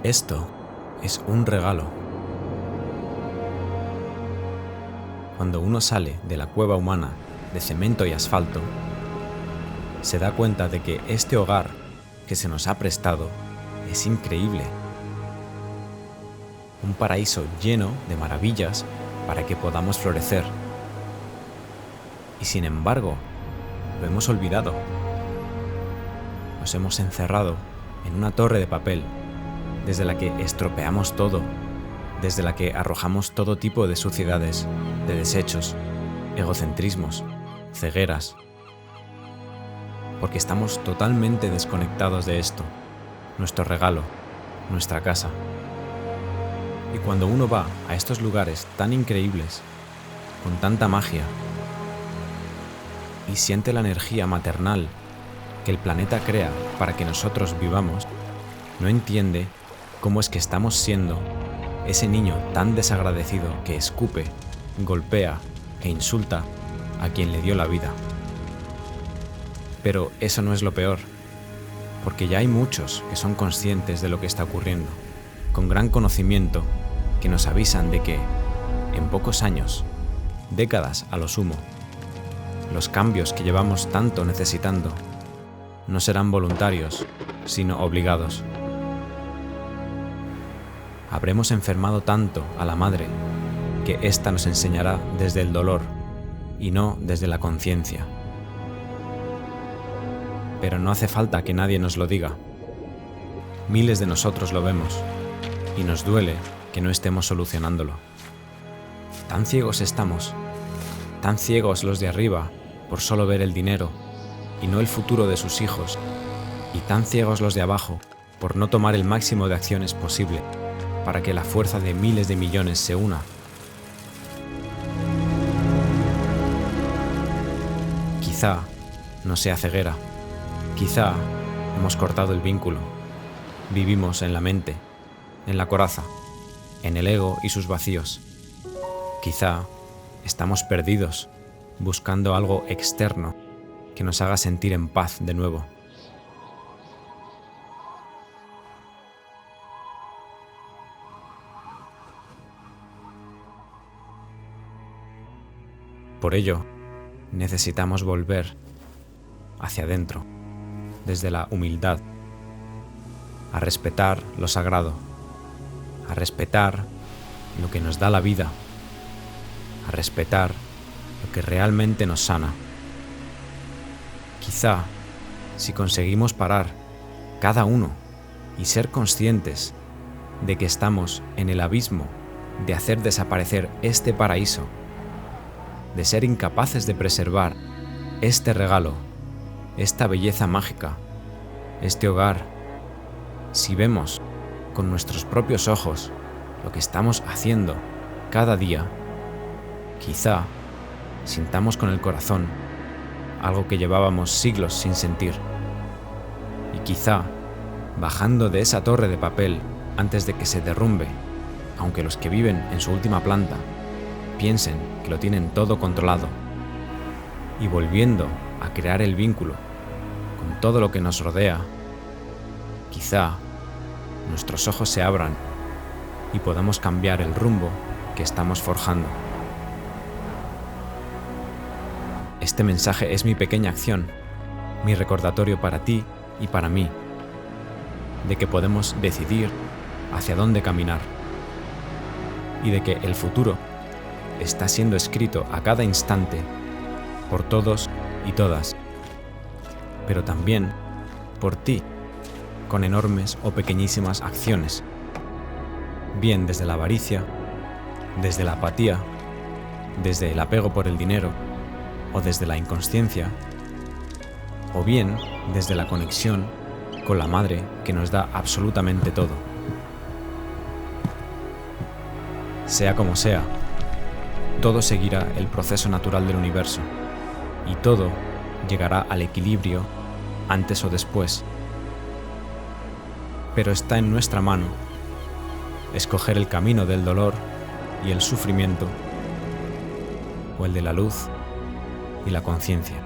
Esto es un regalo. Cuando uno sale de la cueva humana de cemento y asfalto, se da cuenta de que este hogar que se nos ha prestado es increíble. Un paraíso lleno de maravillas para que podamos florecer. Y sin embargo, lo hemos olvidado. Nos hemos encerrado en una torre de papel, desde la que estropeamos todo, desde la que arrojamos todo tipo de suciedades, de desechos, egocentrismos, cegueras. Porque estamos totalmente desconectados de esto, nuestro regalo, nuestra casa. Y cuando uno va a estos lugares tan increíbles, con tanta magia, y siente la energía maternal que el planeta crea para que nosotros vivamos, no entiende cómo es que estamos siendo ese niño tan desagradecido que escupe, golpea e insulta a quien le dio la vida. Pero eso no es lo peor, porque ya hay muchos que son conscientes de lo que está ocurriendo, con gran conocimiento, que nos avisan de que, en pocos años, décadas a lo sumo, los cambios que llevamos tanto necesitando no serán voluntarios, sino obligados. Habremos enfermado tanto a la madre que ésta nos enseñará desde el dolor y no desde la conciencia. Pero no hace falta que nadie nos lo diga. Miles de nosotros lo vemos y nos duele que no estemos solucionándolo. Tan ciegos estamos, tan ciegos los de arriba por solo ver el dinero y no el futuro de sus hijos, y tan ciegos los de abajo por no tomar el máximo de acciones posible para que la fuerza de miles de millones se una. Quizá no sea ceguera, quizá hemos cortado el vínculo, vivimos en la mente, en la coraza, en el ego y sus vacíos. Quizá estamos perdidos, buscando algo externo que nos haga sentir en paz de nuevo. Por ello, necesitamos volver hacia adentro, desde la humildad, a respetar lo sagrado, a respetar lo que nos da la vida, a respetar lo que realmente nos sana. Quizá, si conseguimos parar cada uno y ser conscientes de que estamos en el abismo de hacer desaparecer este paraíso, de ser incapaces de preservar este regalo, esta belleza mágica, este hogar, si vemos con nuestros propios ojos lo que estamos haciendo cada día, quizá sintamos con el corazón algo que llevábamos siglos sin sentir. Y quizá, bajando de esa torre de papel antes de que se derrumbe, aunque los que viven en su última planta piensen que lo tienen todo controlado, y volviendo a crear el vínculo con todo lo que nos rodea, quizá nuestros ojos se abran y podamos cambiar el rumbo que estamos forjando. Este mensaje es mi pequeña acción, mi recordatorio para ti y para mí, de que podemos decidir hacia dónde caminar y de que el futuro está siendo escrito a cada instante por todos y todas, pero también por ti, con enormes o pequeñísimas acciones, bien desde la avaricia, desde la apatía, desde el apego por el dinero, o desde la inconsciencia, o bien desde la conexión con la madre que nos da absolutamente todo. Sea como sea, todo seguirá el proceso natural del universo, y todo llegará al equilibrio antes o después. Pero está en nuestra mano escoger el camino del dolor y el sufrimiento, o el de la luz y la conciencia.